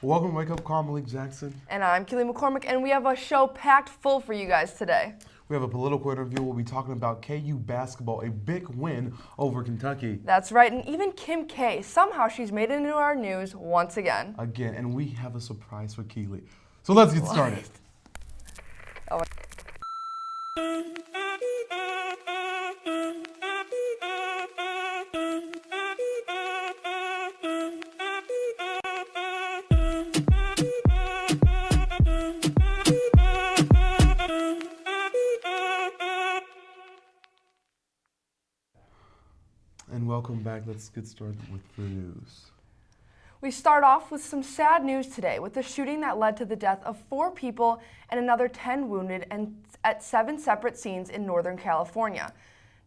Welcome to Wake Up Call, Malik Jackson. And I'm Keely McCormick, and we have a show packed full for you guys today. We have a political interview. We'll be talking about KU basketball, a big win over Kentucky. That's right, and even Kim K, somehow she's made it into our news once again. And we have a surprise for Keely. So let's get started. Oh. And welcome back. Let's get started with the news. We start off with some sad news today with the shooting that led to the death of 4 people and another 10 wounded and at 7 separate scenes in Northern California.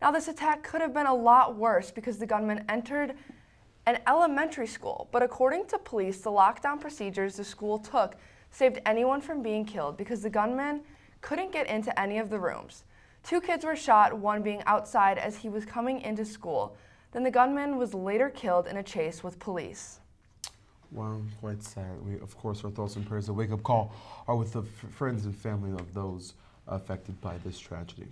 Now, this attack could have been a lot worse because the gunman entered an elementary school, but according to police, the lockdown procedures the school took saved anyone from being killed because the gunman couldn't get into any of the rooms. 2 kids were shot, one being outside as he was coming into school. Then the gunman was later killed in a chase with police. Wow, quite sad. We, of course, our thoughts and prayers at Wake Up Call are with the friends and family of those affected by this tragedy.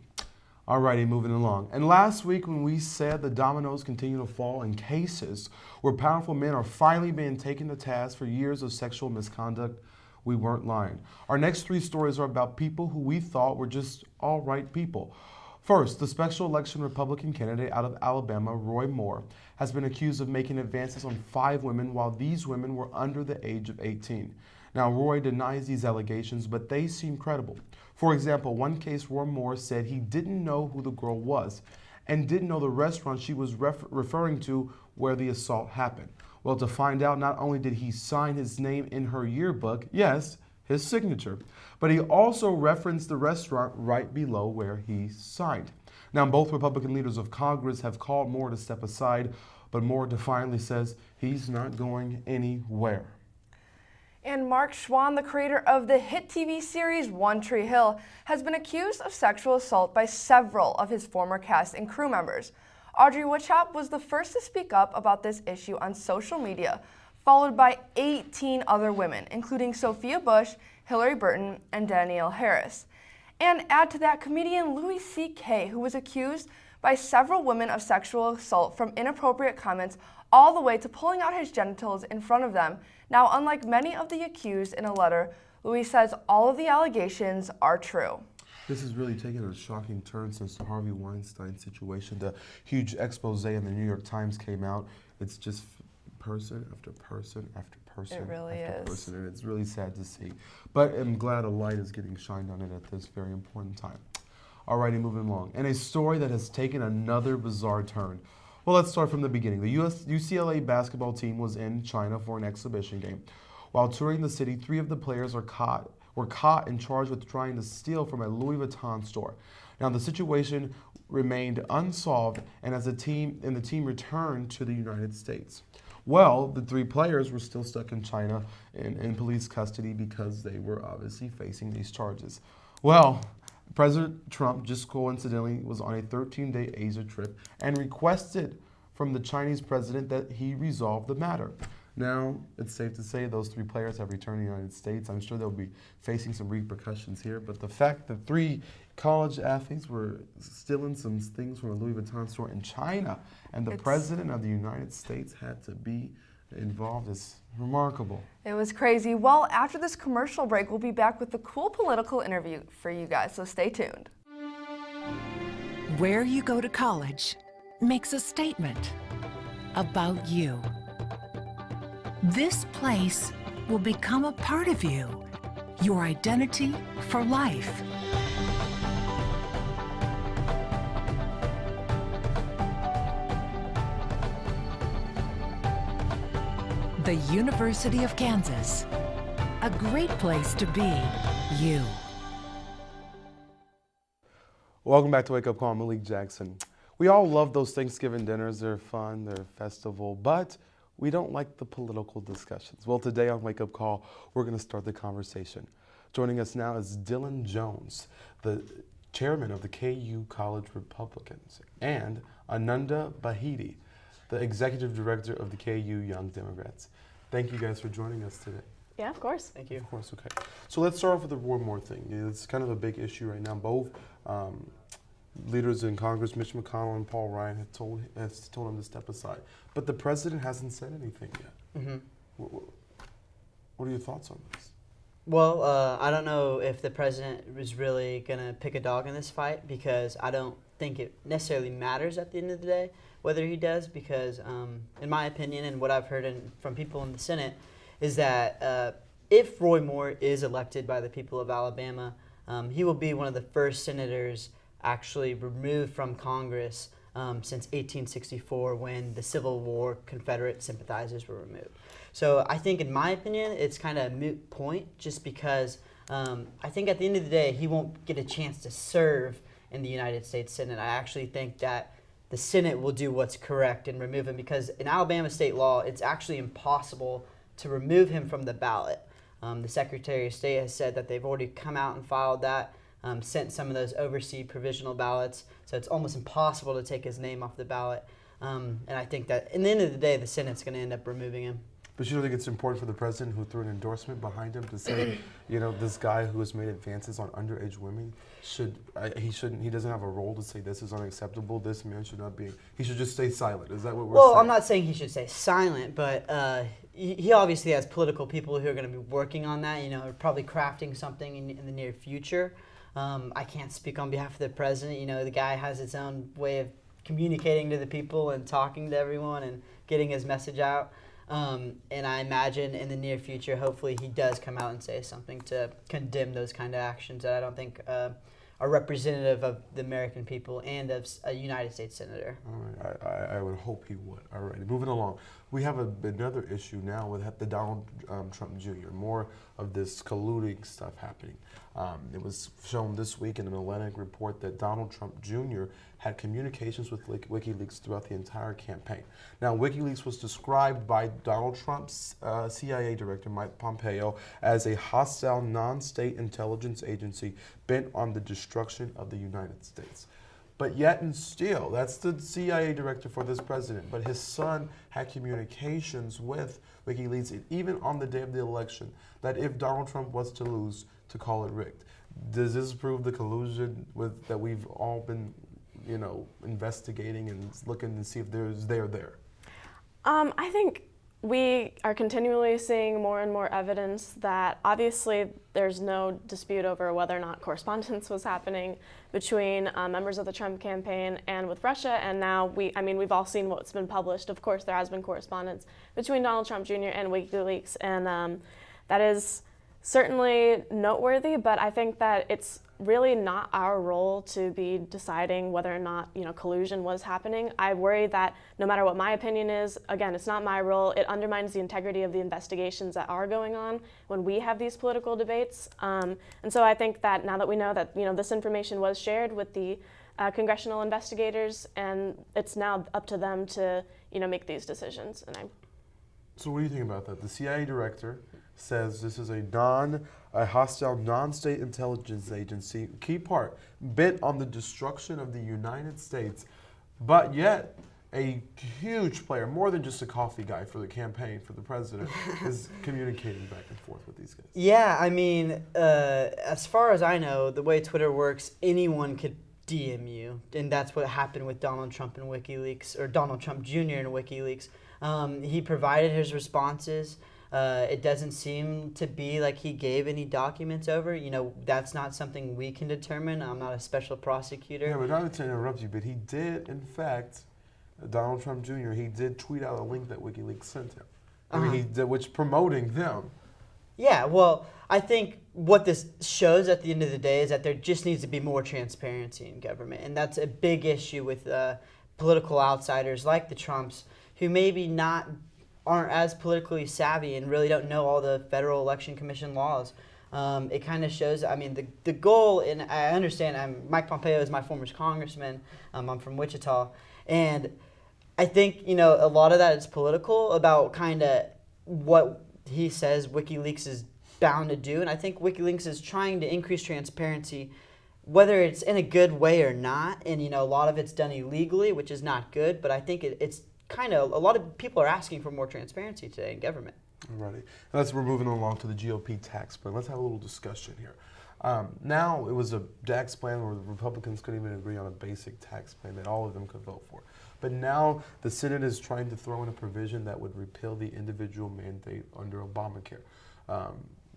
Alrighty, moving along. And last week when we said the dominoes continue to fall in cases where powerful men are finally being taken to task for years of sexual misconduct, we weren't lying. Our next 3 stories are about people who we thought were just all right people. First, the special election Republican candidate out of Alabama, Roy Moore, has been accused of making advances on 5 women while these women were under the age of 18. Now, Roy denies these allegations, but they seem credible. For example, one case Roy Moore said he didn't know who the girl was and didn't know the restaurant she was referring to where the assault happened. Well, to find out, not only did he sign his name in her yearbook, yes, his signature, but he also referenced the restaurant right below where he signed. Now, both Republican leaders of Congress have called Moore to step aside, but Moore defiantly says he's not going anywhere. And Mark Schwann, the creator of the hit TV series One Tree Hill, has been accused of sexual assault by several of his former cast and crew members. Audrey Woodchop was the first to speak up about this issue on social media, followed by 18 other women, including Sophia Bush, Hillary Burton, and Danielle Harris. And add to that comedian Louis C.K., who was accused by several women of sexual assault from inappropriate comments all the way to pulling out his genitals in front of them. Now, unlike many of the accused in a letter, Louis says all of the allegations are true. This has really taken a shocking turn since the Harvey Weinstein situation. The huge expose in the New York Times came out. It's just person after person after person It really after is. person, and it's really sad to see. But I'm glad a light is getting shined on it at this very important time. Alrighty, moving along. And a story that has taken another bizarre turn. Well, let's start from the beginning. The UCLA basketball team was in China for an exhibition game. While touring the city, 3 of the players were caught and charged with trying to steal from a Louis Vuitton store. Now, the situation remained unsolved, and the team returned to the United States. Well, the 3 players were still stuck in China in police custody because they were obviously facing these charges. Well, President Trump just coincidentally was on a 13-day Asia trip and requested from the Chinese president that he resolve the matter. Now, it's safe to say those 3 players have returned to the United States. I'm sure they'll be facing some repercussions here, but the fact that 3 college athletes were stealing some things from a Louis Vuitton store in China and the president of the United States had to be involved is remarkable. It was crazy. Well, after this commercial break, we'll be back with the cool political interview for you guys, so stay tuned. Where you go to college makes a statement about you. This place will become a part of you, your identity for life. The University of Kansas, a great place to be you. Welcome back to Wake Up Call. I'm Malik Jackson. We all love those Thanksgiving dinners. They're fun, they're festival, but we don't like the political discussions. Well, today on Wake Up Call, we're going to start the conversation. Joining us now is Dillon Jones, the chairman of the KU College Republicans, and Ananda, the executive director of the KU Young Democrats. Thank you guys for joining us today. Yeah, of course. Thank you. Of course, okay. So let's start off with the Roy Moore thing. It's kind of a big issue right now. Both leaders in Congress, Mitch McConnell and Paul Ryan, have told him to step aside. But the president hasn't said anything yet. Mm-hmm. What are your thoughts on this? Well, I don't know if the president is really going to pick a dog in this fight, because I don't think it necessarily matters at the end of the day whether he does, because in my opinion and what I've heard from people in the Senate is that if Roy Moore is elected by the people of Alabama, he will be one of the first senators actually removed from Congress since 1864, when the Civil War Confederate sympathizers were removed. So I think, in my opinion, it's kind of a moot point, just because I think at the end of the day, he won't get a chance to serve in the United States Senate. I actually think that the Senate will do what's correct and remove him, because in Alabama state law, it's actually impossible to remove him from the ballot. The Secretary of State has said that they've already come out and filed that, sent some of those overseas provisional ballots, so it's almost impossible to take his name off the ballot. And I think that, in the end of the day, the Senate's going to end up removing him. But you don't think it's important for the president, who threw an endorsement behind him, to say, this guy who has made advances on underage women he doesn't have a role to say this is unacceptable, this man should not be, he should just stay silent? Is that what we're saying? Well, I'm not saying he should stay silent, but he obviously has political people who are going to be working on that, probably crafting something in the near future. I can't speak on behalf of the president. The guy has his own way of communicating to the people and talking to everyone and getting his message out. And I imagine in the near future, hopefully he does come out and say something to condemn those kind of actions that I don't think are representative of the American people and of a United States senator. All right, I would hope he would. All right, moving along. We have another issue now with the Donald Trump Jr. More of this colluding stuff happening. It was shown this week in an Atlantic report that Donald Trump Jr. had communications with WikiLeaks throughout the entire campaign. Now, WikiLeaks was described by Donald Trump's CIA director, Mike Pompeo, as a hostile, non-state intelligence agency bent on the destruction of the United States. But yet and still, that's the CIA director for this president. But his son had communications with WikiLeaks, even on the day of the election, that if Donald Trump was to lose, to call it rigged. Does this prove the collusion that we've all been, investigating and looking to see if there's there? I think we are continually seeing more and more evidence that obviously there's no dispute over whether or not correspondence was happening between members of the Trump campaign and with Russia, and now we've all seen what's been published. Of course, there has been correspondence between Donald Trump Jr. and WikiLeaks, and that is certainly noteworthy, but I think that it's really not our role to be deciding whether or not collusion was happening. I worry that no matter what my opinion is, again, it's not my role. It undermines the integrity of the investigations that are going on when we have these political debates. And so I think that now that we know that this information was shared with the congressional investigators, and it's now up to them to make these decisions. So what do you think about that? The CIA director says this is a hostile, non-state intelligence agency, key part, bent on the destruction of the United States, but yet a huge player, more than just a coffee guy for the campaign for the president, is communicating back and forth with these guys. Yeah, as far as I know, the way Twitter works, anyone could DM you, and that's what happened with Donald Trump and WikiLeaks, or Donald Trump Jr. and WikiLeaks. He provided his responses. It doesn't seem to be like he gave any documents over. That's not something we can determine. I'm not a special prosecutor. Yeah, but not to interrupt you, but he did, in fact, Donald Trump Jr., he did tweet out a link that WikiLeaks sent him, which promoting them. Yeah, well, I think what this shows at the end of the day is that there just needs to be more transparency in government, and that's a big issue with political outsiders like the Trumps, who maybe aren't as politically savvy and really don't know all the Federal Election Commission laws. It kind of shows, the goal, and I understand, Mike Pompeo is my former congressman, I'm from Wichita, and I think, a lot of that is political about kind of what he says WikiLeaks is bound to do, and I think WikiLeaks is trying to increase transparency, whether it's in a good way or not, and, a lot of it's done illegally, which is not good, but I think it's kind of, a lot of people are asking for more transparency today in government. Alrighty. We're moving along to the GOP tax plan. Let's have a little discussion here. Now, it was a tax plan where the Republicans couldn't even agree on a basic tax plan that all of them could vote for. But now the Senate is trying to throw in a provision that would repeal the individual mandate under Obamacare.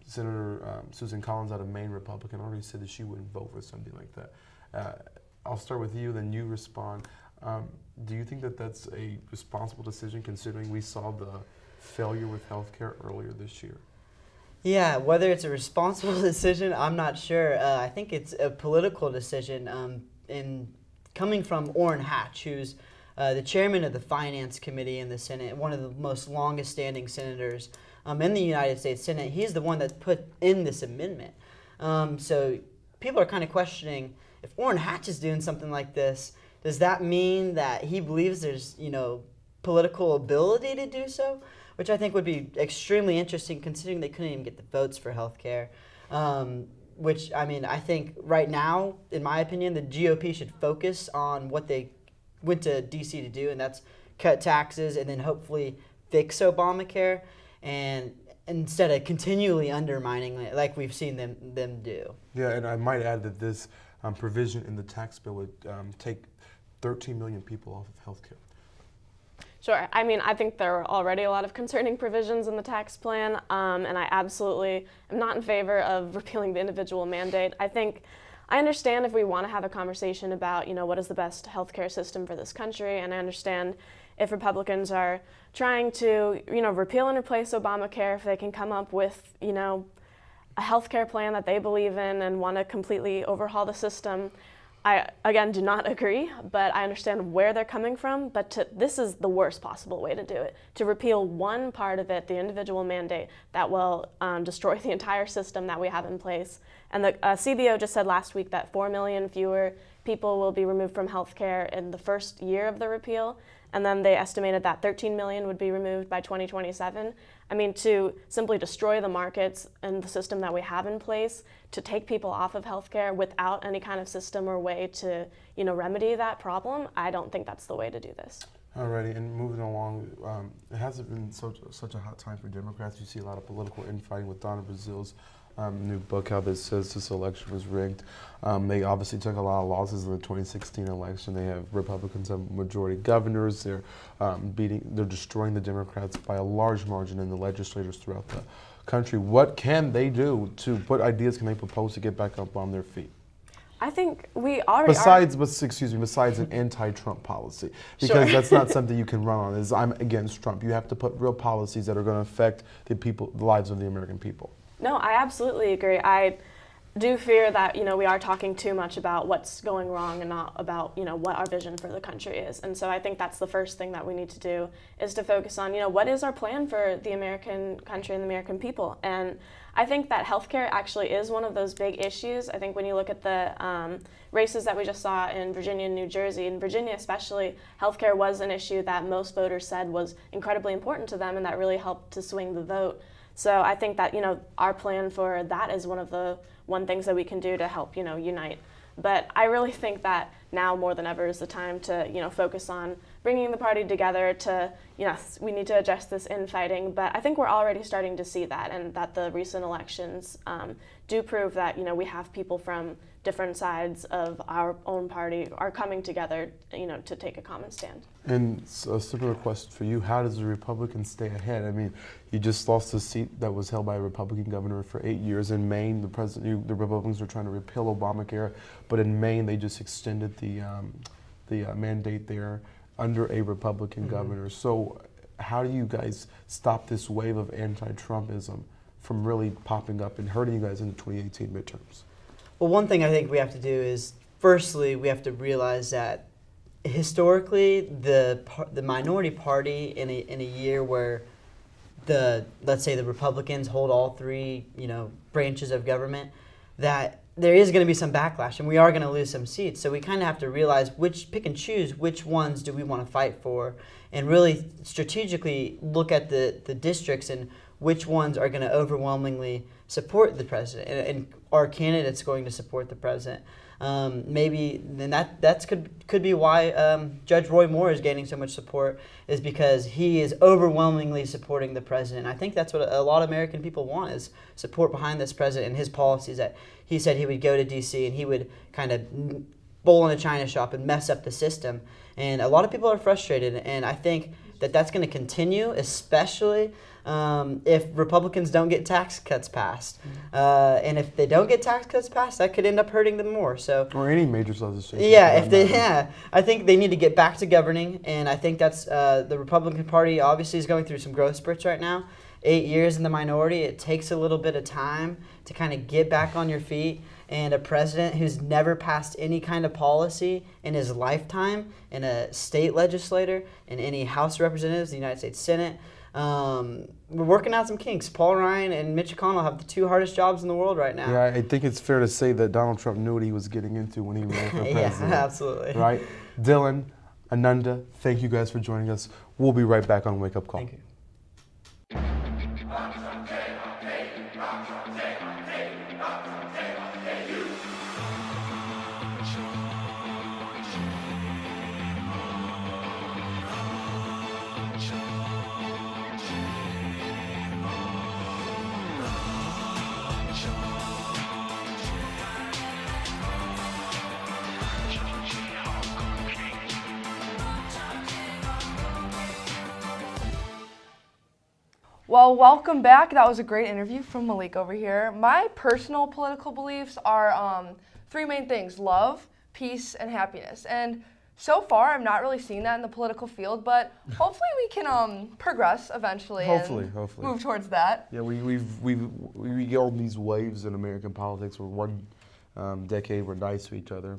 Senator Susan Collins out of Maine, Republican, already said that she wouldn't vote for something like that. I'll start with you, then you respond. Do you think that that's a responsible decision considering we saw the failure with healthcare earlier this year? Yeah, whether it's a responsible decision, I'm not sure. I think it's a political decision. In coming from Orrin Hatch, who's the chairman of the Finance Committee in the Senate, one of the most longest-standing senators in the United States Senate, he's the one that put in this amendment. So people are kind of questioning, if Orrin Hatch is doing something like this, does that mean that he believes there's, political ability to do so? Which I think would be extremely interesting considering they couldn't even get the votes for health care. Which, I think right now, in my opinion, the GOP should focus on what they went to D.C. to do, and that's cut taxes and then hopefully fix Obamacare, and instead of continually undermining it like we've seen them do. Yeah, and I might add that this provision in the tax bill would take 13 million people off of health care. Sure. I think there are already a lot of concerning provisions in the tax plan, and I absolutely am not in favor of repealing the individual mandate. I understand if we want to have a conversation about, what is the best healthcare system for this country, and I understand if Republicans are trying to, repeal and replace Obamacare, if they can come up with, a healthcare plan that they believe in and want to completely overhaul the system. I, again, do not agree, but I understand where they're coming from, but this is the worst possible way to do it. To repeal one part of it, the individual mandate, that will destroy the entire system that we have in place. And the CBO just said last week that 4 million fewer people will be removed from healthcare in the first year of the repeal, and then they estimated that 13 million would be removed by 2027. To simply destroy the markets and the system that we have in place, to take people off of healthcare without any kind of system or way to, remedy that problem, I don't think that's the way to do this. Alrighty, and moving along, it hasn't been such a hot time for Democrats. You see a lot of political infighting with Donna Brazil's new book out that says this election was rigged. They obviously took a lot of losses in the 2016 election. They have Republicans have majority governors. They're destroying the Democrats by a large margin in the legislators throughout the country. What can they do what ideas can they propose to get back up on their feet? I think we already besides an anti-Trump policy, because that's not something you can run on. I'm against Trump. You have to put real policies that are going to affect the lives of the American people. No, I absolutely agree. I do fear that, we are talking too much about what's going wrong and not about, what our vision for the country is. And so I think that's the first thing that we need to do, is to focus on, what is our plan for the American country and the American people. And I think that healthcare actually is one of those big issues. I think when you look at the races that we just saw in Virginia and New Jersey, in Virginia especially, healthcare was an issue that most voters said was incredibly important to them, and that really helped to swing the vote. So I think that, our plan for that is one of the things that we can do to help, unite. But I really think that now more than ever is the time to, focus on bringing the party together to, yes, we need to address this infighting, but I think we're already starting to see that, and that the recent elections do prove that, we have people from different sides of our own party are coming together, to take a common stand. And a similar question for you: how does the Republicans stay ahead? You just lost a seat that was held by a Republican governor for 8 years in Maine. The Republicans are trying to repeal Obamacare, but in Maine they just extended the mandate there under a Republican governor. So, how do you guys stop this wave of anti-Trumpism from really popping up and hurting you guys in the 2018 midterms? Well, one thing I think we have to do is, firstly, we have to realize that historically, the minority party in a year where let's say the Republicans hold all three branches of government, that there is going to be some backlash, and we are going to lose some seats. So we kind of have to realize pick and choose which ones do we want to fight for, and really strategically look at the districts and which ones are going to overwhelmingly support the president, and are candidates going to support the president. Maybe then that could be why Judge Roy Moore is gaining so much support, is because he is overwhelmingly supporting the president. I think that's what a lot of American people want, is support behind this president and his policies. That he said he would go to D.C. and he would kind of bowl in a china shop and mess up the system. And a lot of people are frustrated, and I think that's going to continue, especially if Republicans don't get tax cuts passed. And if they don't get tax cuts passed, that could end up hurting them more. So, or any major legislation. I think they need to get back to governing, and I think that's the Republican Party obviously is going through some growth spurts right now. 8 years in the minority, it takes a little bit of time to kind of get back on your feet. And a president who's never passed any kind of policy in his lifetime, and a state legislator, in any House of Representatives, the United States Senate. We're working out some kinks. Paul Ryan and Mitch McConnell have the two hardest jobs in the world right now. Yeah, I think it's fair to say that Donald Trump knew what he was getting into when he ran for president. Yeah, absolutely. Right? Dillon, Ananda, thank you guys for joining us. We'll be right back on Wake Up Call. Thank you. Well, welcome back. That was a great interview from Malik over here. My personal political beliefs are three main things: love, peace, and happiness. And so far, I'm not really seeing that in the political field, but hopefully we can progress eventually. Hopefully. Move towards that. Yeah, we get all these waves in American politics where one decade we're nice to each other,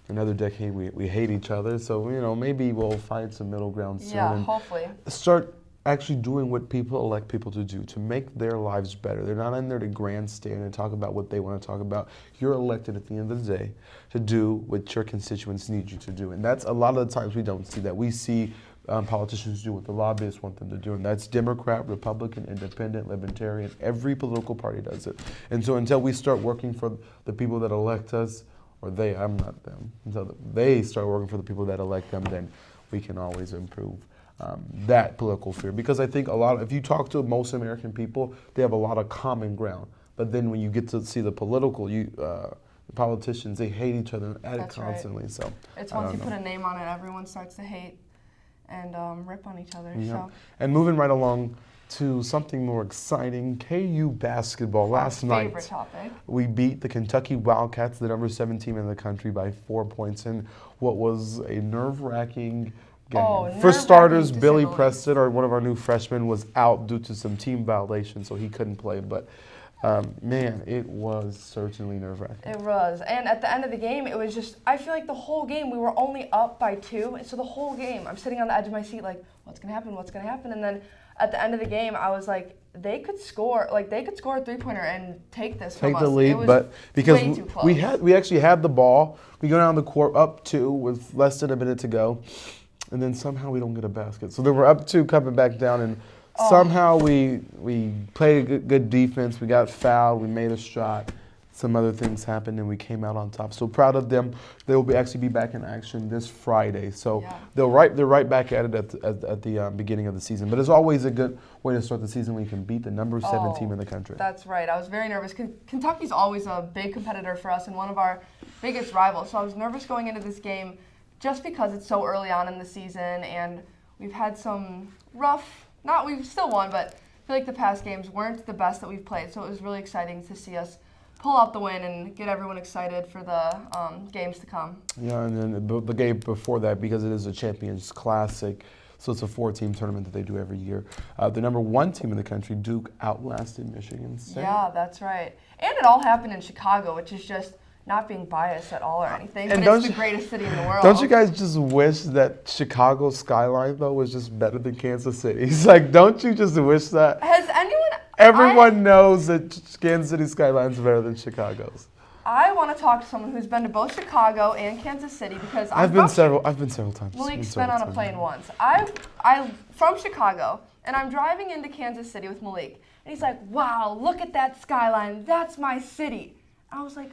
another decade we hate each other. So, maybe we'll find some middle ground soon. Yeah, and hopefully. start actually doing what people elect people to do, to make their lives better. They're not in there to grandstand and talk about what they want to talk about. You're elected at the end of the day to do what your constituents need you to do. And that's a lot of the times we don't see that. We see politicians do what the lobbyists want them to do. And that's Democrat, Republican, Independent, Libertarian. Every political party does it. And so until we start working for the people that elect us, or they, I'm not them, until they start working for the people that elect them, then we can always improve that political sphere. Because I think if you talk to most American people, they have a lot of common ground. But then when you get to see the politicians, they hate each other and at it constantly. Right. So it's once you put a name on it, everyone starts to hate and rip on each other. Yeah. So. And moving right along to something more exciting, KU basketball. Last night, favorite topic. We beat the Kentucky Wildcats, the number 7 team in the country, by 4 points in what was a nerve-wracking game. For starters, Billy Preston, one of our new freshmen, was out due to some team violations, so he couldn't play. But man, it was certainly nerve-wracking. It was. And at the end of the game, it was just, I feel like the whole game, we were only up by 2. And so the whole game, I'm sitting on the edge of my seat like, what's going to happen? What's going to happen? And then at the end of the game, I was like, they could score a 3-pointer and take this from us. Take the lead, but because we actually had the ball, we go down the court up 2 with less than a minute to go, and then somehow we don't get a basket. So then we're up 2, coming back down, and somehow we played a good defense. We got fouled. We made a shot. Some other things happened, and we came out on top. So proud of them. They will actually be back in action this Friday. So they're right back at it at the beginning of the season. But it's always a good way to start the season when you can beat the number 7 team in the country. That's right. I was very nervous. Kentucky's always a big competitor for us and one of our biggest rivals. So I was nervous going into this game just because it's so early on in the season, and we've had some we've still won, but I feel like the past games weren't the best that we've played. So it was really exciting to see us pull out the win and get everyone excited for the games to come. Yeah, and then the game before that, because it is a Champions Classic, so it's a 4-team tournament that they do every year. The number 1 team in the country, Duke, outlasted Michigan State. Yeah, that's right. And it all happened in Chicago, which is just not being biased at all or anything, but it's the greatest city in the world. Don't you guys just wish that Chicago's skyline, though, was just better than Kansas City's? Like, don't you just wish that? Has anyone... Everyone knows that Kansas City skyline's better than Chicago's. I want to talk to someone who's been to both Chicago and Kansas City because I've been several times. Malik's been on a plane once. I'm from Chicago, and I'm driving into Kansas City with Malik. And he's like, wow, look at that skyline. That's my city. I was like,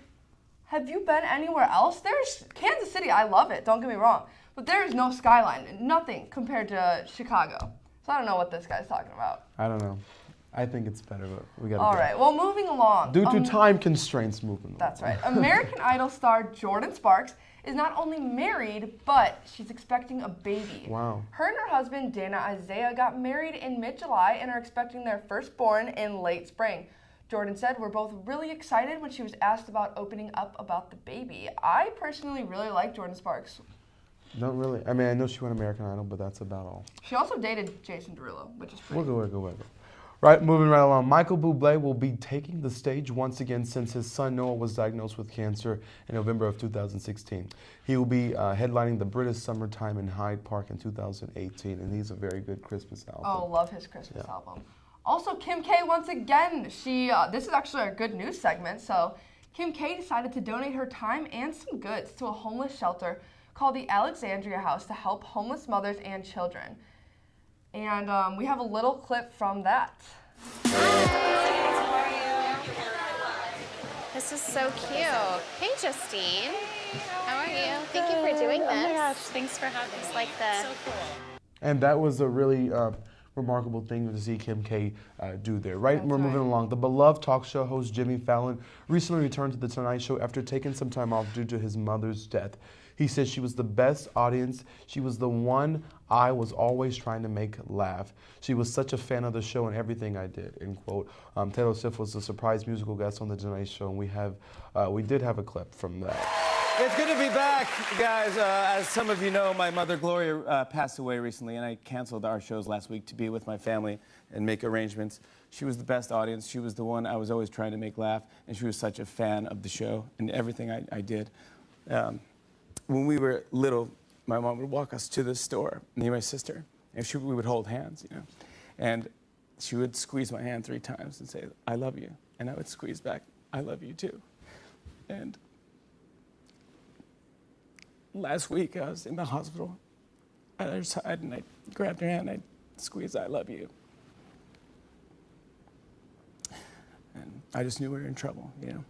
have you been anywhere else? There's Kansas City. I love it. Don't get me wrong. But there is no skyline. Nothing compared to Chicago. So I don't know what this guy's talking about. I don't know. I think it's better, but we got to All right. Well, moving along. Due to time constraints, moving along. That's right. American Idol star Jordan Sparks is not only married, but she's expecting a baby. Wow. Her and her husband, Dana Isaiah, got married in mid-July and are expecting their firstborn in late spring. Jordan said, we're both really excited when she was asked about opening up about the baby. I personally really like Jordan Sparks. Don't really. I mean, I know she won American Idol, but that's about all. She also dated Jason Derulo, which is pretty. We'll go. Right, moving right along. Michael Bublé will be taking the stage once again since his son Noah was diagnosed with cancer in November of 2016. He will be headlining the British Summertime in Hyde Park in 2018, and he's a very good Christmas album. Oh, love his Christmas album. Also, Kim K once again. This is actually a good news segment. So, Kim K decided to donate her time and some goods to a homeless shelter called the Alexandria House to help homeless mothers and children. And we have a little clip from that. This is so cute. Hey, Justine. How are you? Thank you for doing this. Oh my gosh, thanks for having me. It's like so cool. And that was a really remarkable thing to see Kim K do there. Right, we're moving along. The beloved talk show host Jimmy Fallon recently returned to The Tonight Show after taking some time off due to his mother's death. He said she was the best audience. She was the one I was always trying to make laugh. She was such a fan of the show and everything I did, end quote. Taylor Swift was a surprise musical guest on The Tonight Show, and we did have a clip from that. It's good to be back, guys. As some of you know, my mother, Gloria, passed away recently, and I canceled our shows last week to be with my family and make arrangements. She was the best audience. She was the one I was always trying to make laugh, and she was such a fan of the show and everything I did. When we were little, my mom would walk us to the store, me and my sister, and we would hold hands, you know. And she would squeeze my hand 3 times and say, I love you. And I would squeeze back, I love you too. And last week, I was in the hospital at her side, and I grabbed her hand, and I squeezed, I love you. And I just knew we were in trouble, you know.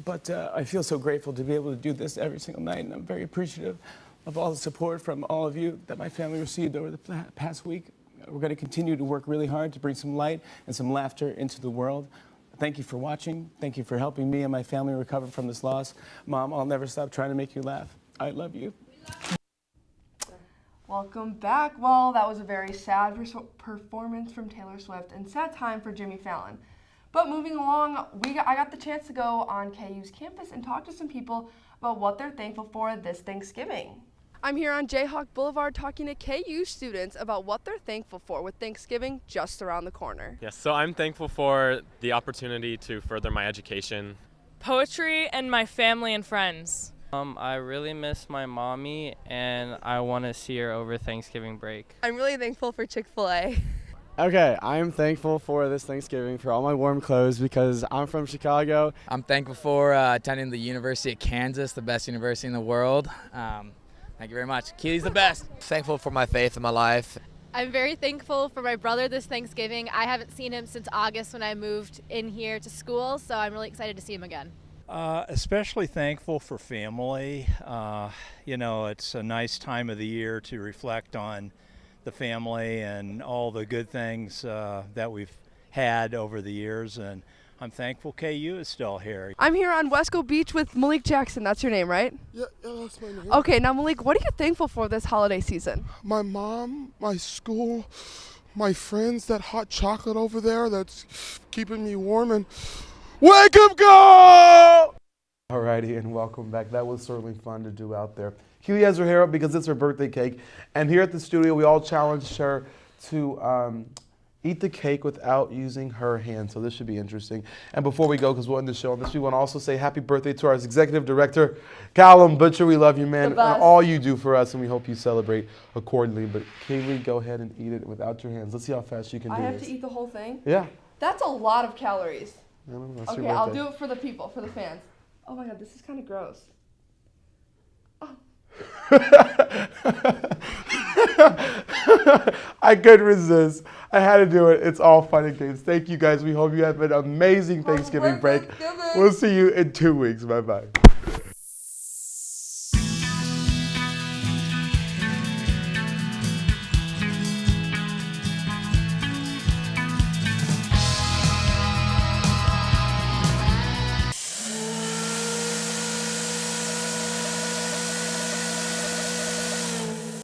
But I feel so grateful to be able to do this every single night, and I'm very appreciative of all the support from all of you that my family received over the past week. We're going to continue to work really hard to bring some light and some laughter into the world. Thank you for watching. Thank you for helping me and my family recover from this loss. Mom, I'll never stop trying to make you laugh. I love you. Welcome back. Well, that was a very sad performance from Taylor Swift and sad time for Jimmy Fallon. But moving along, I got the chance to go on KU's campus and talk to some people about what they're thankful for this Thanksgiving. I'm here on Jayhawk Boulevard talking to KU students about what they're thankful for with Thanksgiving just around the corner. Yes, so I'm thankful for the opportunity to further my education. Poetry and my family and friends. I really miss my mommy, and I want to see her over Thanksgiving break. I'm really thankful for Chick-fil-A. Okay, I'm thankful for this Thanksgiving for all my warm clothes because I'm from Chicago. I'm thankful for attending the University of Kansas, the best university in the world. Thank you very much. Keely's the best. Thankful for my faith in my life. I'm very thankful for my brother this Thanksgiving. I haven't seen him since August when I moved in here to school, so I'm really excited to see him again. Especially thankful for family. You know, it's a nice time of the year to reflect on the family and all the good things that we've had over the years, and I'm thankful KU is still here. I'm here on Wesco Beach with Malik Jackson. That's your name, right? Yeah, that's my name. Okay, now Malik, what are you thankful for this holiday season? My mom, my school, my friends, that hot chocolate over there that's keeping me warm, and wake up call! Alrighty, and welcome back. That was certainly fun to do out there. Keely has her hair up because it's her birthday cake. And here at the studio, we all challenged her to eat the cake without using her hands. So this should be interesting. And before we go, because we'll end the show on this, we want to also say happy birthday to our executive director, Callum Butcher. We love you, man, and all you do for us, and we hope you celebrate accordingly. But Keely, go ahead and eat it without your hands. Let's see how fast you can do this. I have to eat the whole thing? Yeah. That's a lot of calories. Okay, I'll do it for the people, for the fans. Oh my God, this is kind of gross. Oh. I couldn't resist. I had to do it. It's all fun and games. Thank you guys. We hope you have an amazing Thanksgiving break. We'll see you in 2 weeks. Bye-bye.